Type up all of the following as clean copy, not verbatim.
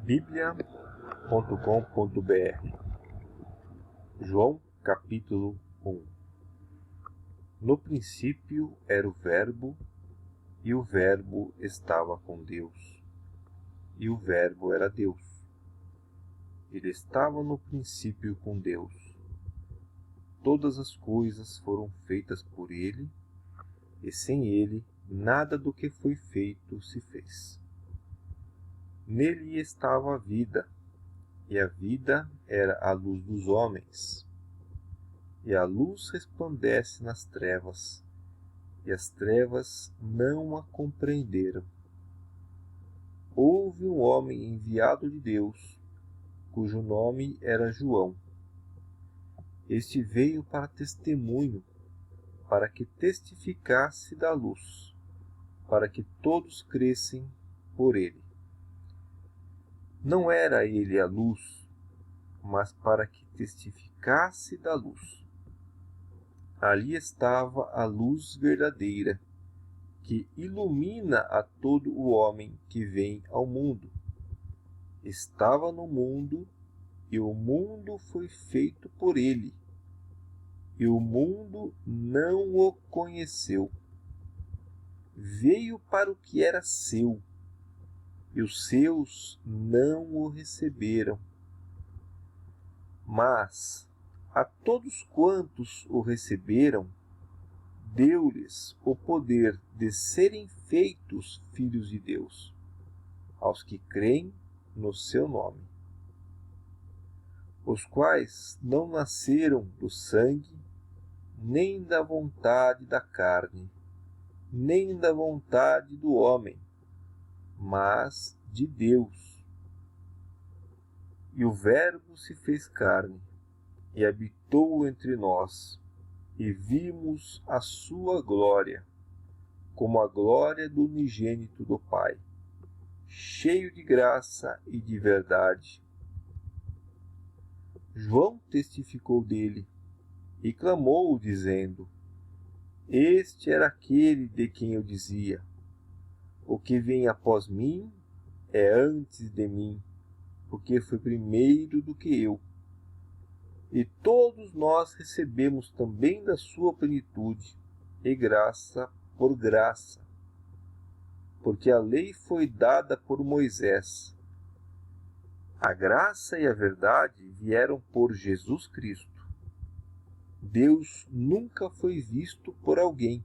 biblia.com.br. João capítulo 1. No princípio era o Verbo, e o Verbo estava com Deus, e o Verbo era Deus. Ele estava no princípio com Deus. Todas as coisas foram feitas por ele, e sem ele nada do que foi feito se fez. Nele estava a vida, e a vida era a luz dos homens. E a luz resplandece nas trevas, e as trevas não a compreenderam. Houve um homem enviado de Deus, cujo nome era João. Este veio para testemunho, para que testificasse da luz, para que todos crescem por ele. Não era ele a luz, mas para que testificasse da luz. Ali estava a luz verdadeira, que ilumina a todo o homem que vem ao mundo. Estava no mundo, e o mundo foi feito por ele, e o mundo não o conheceu. Veio para o que era seu, e os seus não o receberam. Mas a todos quantos o receberam, deu-lhes o poder de serem feitos filhos de Deus, aos que creem no seu nome, os quais não nasceram do sangue, nem da vontade da carne, nem da vontade do homem, mas de Deus. E o Verbo se fez carne, e habitou entre nós, e vimos a sua glória, como a glória do unigênito do Pai, cheio de graça e de verdade. João testificou dele, e clamou, dizendo: Este era aquele de quem eu dizia: O que vem após mim é antes de mim, porque foi primeiro do que eu. E todos nós recebemos também da sua plenitude, e graça por graça. Porque a lei foi dada por Moisés. A graça e a verdade vieram por Jesus Cristo. Deus nunca foi visto por alguém.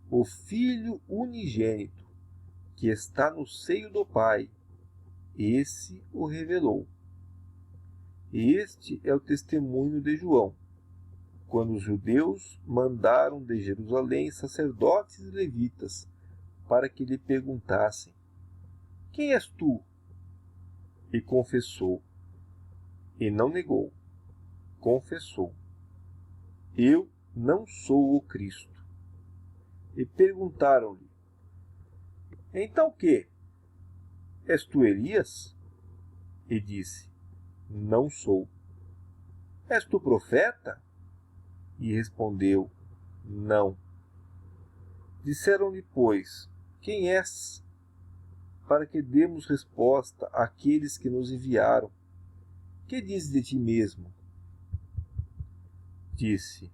O Filho unigênito, que está no seio do Pai, esse o revelou. Este é o testemunho de João, quando os judeus mandaram de Jerusalém sacerdotes e levitas para que lhe perguntassem: Quem és tu? E confessou. E não negou. Confessou: Eu não sou o Cristo. E perguntaram-lhe: Então que? És tu Elias? E disse: Não sou. És tu profeta? E respondeu: Não. Disseram-lhe, pois: Quem és? Para que demos resposta àqueles que nos enviaram. Que dizes de ti mesmo? Disse: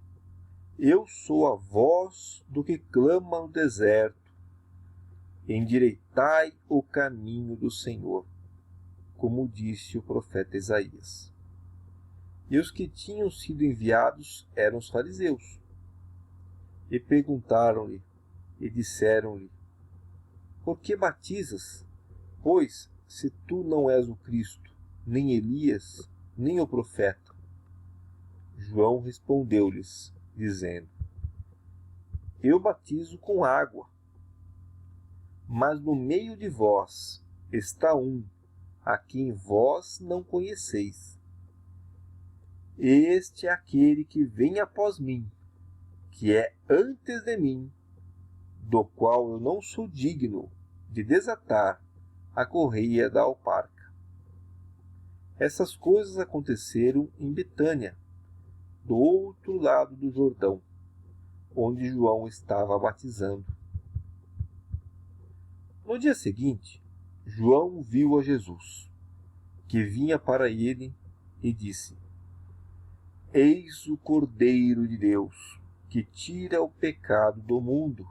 Eu sou a voz do que clama no deserto: Endireitai o caminho do Senhor, como disse o profeta Isaías. E os que tinham sido enviados eram os fariseus. E perguntaram-lhe, e disseram-lhe: Por que batizas? Pois, se tu não és o Cristo, nem Elias, nem o profeta. João respondeu-lhes, dizendo: Eu batizo com água, mas no meio de vós está um, a quem vós não conheceis. Este é aquele que vem após mim, que é antes de mim, do qual eu não sou digno de desatar a correia da alparca. Essas coisas aconteceram em Betânia, do outro lado do Jordão, onde João estava batizando. No dia seguinte, João viu a Jesus, que vinha para ele, e disse: Eis o Cordeiro de Deus, que tira o pecado do mundo.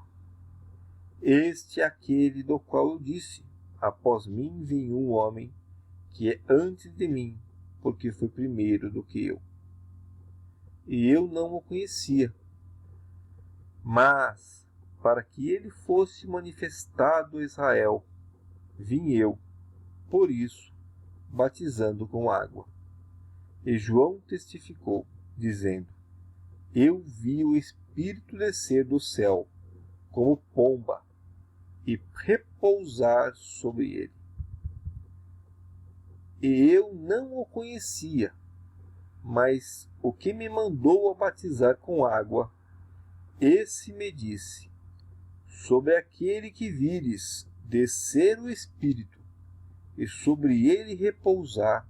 Este é aquele do qual eu disse: após mim vem um homem que é antes de mim, porque foi primeiro do que eu. E eu não o conhecia, mas para que ele fosse manifestado a Israel, vim eu, por isso, batizando com água. E João testificou, dizendo: Eu vi o Espírito descer do céu, como pomba, e repousar sobre ele. E eu não o conhecia, mas o que me mandou a batizar com água, esse me disse: sobre aquele que vires descer o Espírito, e sobre ele repousar,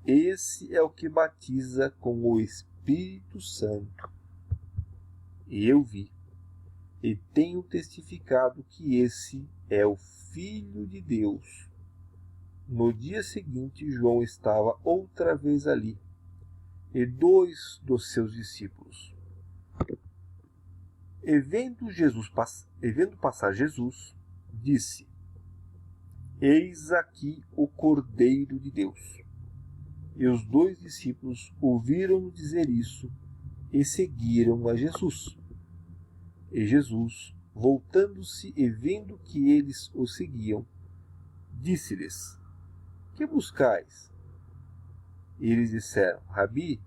esse é o que batiza com o Espírito Santo. E eu vi, e tenho testificado que esse é o Filho de Deus. No dia seguinte, João estava outra vez ali, e 2 dos seus discípulos. E vendo passar Jesus, disse: Eis aqui o Cordeiro de Deus. E os 2 discípulos ouviram-no dizer isso e seguiram a Jesus. E Jesus, voltando-se e vendo que eles o seguiam, disse-lhes: Que buscais? E eles disseram: Rabi,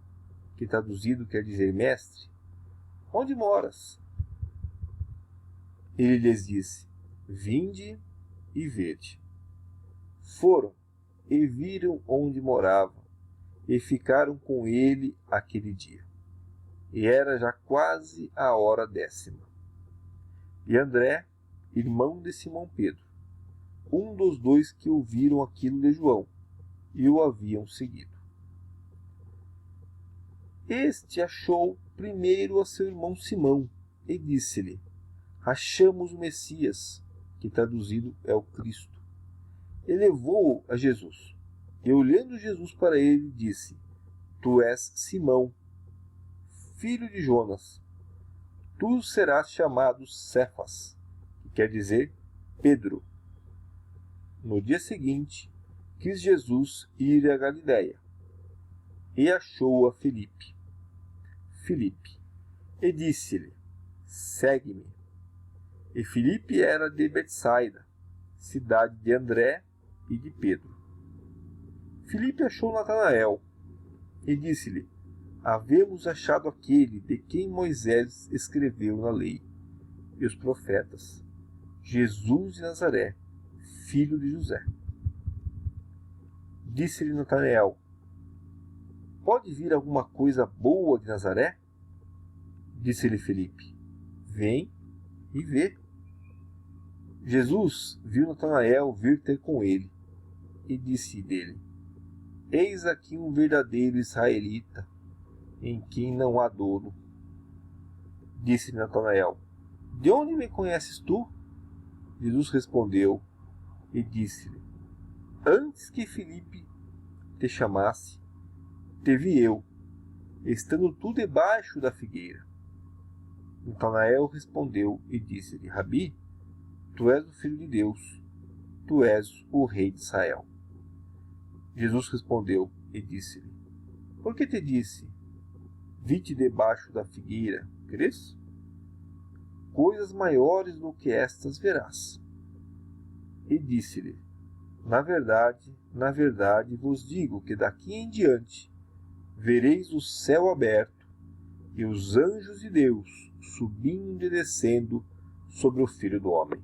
que traduzido quer dizer mestre, onde moras? Ele lhes disse: Vinde e vede. Foram e viram onde morava, e ficaram com ele aquele dia. E era já quase a hora 10ª. E André, irmão de Simão Pedro, um dos 2 que ouviram aquilo de João, e o haviam seguido. Este achou primeiro a seu irmão Simão, e disse-lhe: Achamos o Messias, que traduzido é o Cristo. E levou-o a Jesus. E olhando Jesus para ele, disse: Tu és Simão, filho de Jonas. Tu serás chamado Cefas, que quer dizer Pedro. No dia seguinte, quis Jesus ir a Galiléia, e achou a Filipe, e disse-lhe: Segue-me. E Filipe era de Betsaida, cidade de André e de Pedro. Filipe achou Natanael, e disse-lhe: Havemos achado aquele de quem Moisés escreveu na lei e os profetas, Jesus de Nazaré, filho de José. Disse-lhe Natanael: Pode vir alguma coisa boa de Nazaré? Disse-lhe Filipe: Vem e vê. Jesus viu Natanael vir ter com ele, e disse dele: Eis aqui um verdadeiro israelita, em quem não há dolo. Disse Natanael: De onde me conheces tu? Jesus respondeu e disse-lhe: Antes que Filipe te chamasse, te vi eu, estando tu debaixo da figueira. Natanael respondeu e disse-lhe: Rabi, tu és o Filho de Deus, tu és o Rei de Israel. Jesus respondeu e disse-lhe: Por que te disse: Vi-te debaixo da figueira, crês? Coisas maiores do que estas verás. E disse-lhe: na verdade vos digo que daqui em diante vereis o céu aberto e os anjos de Deus subindo e descendo sobre o Filho do Homem.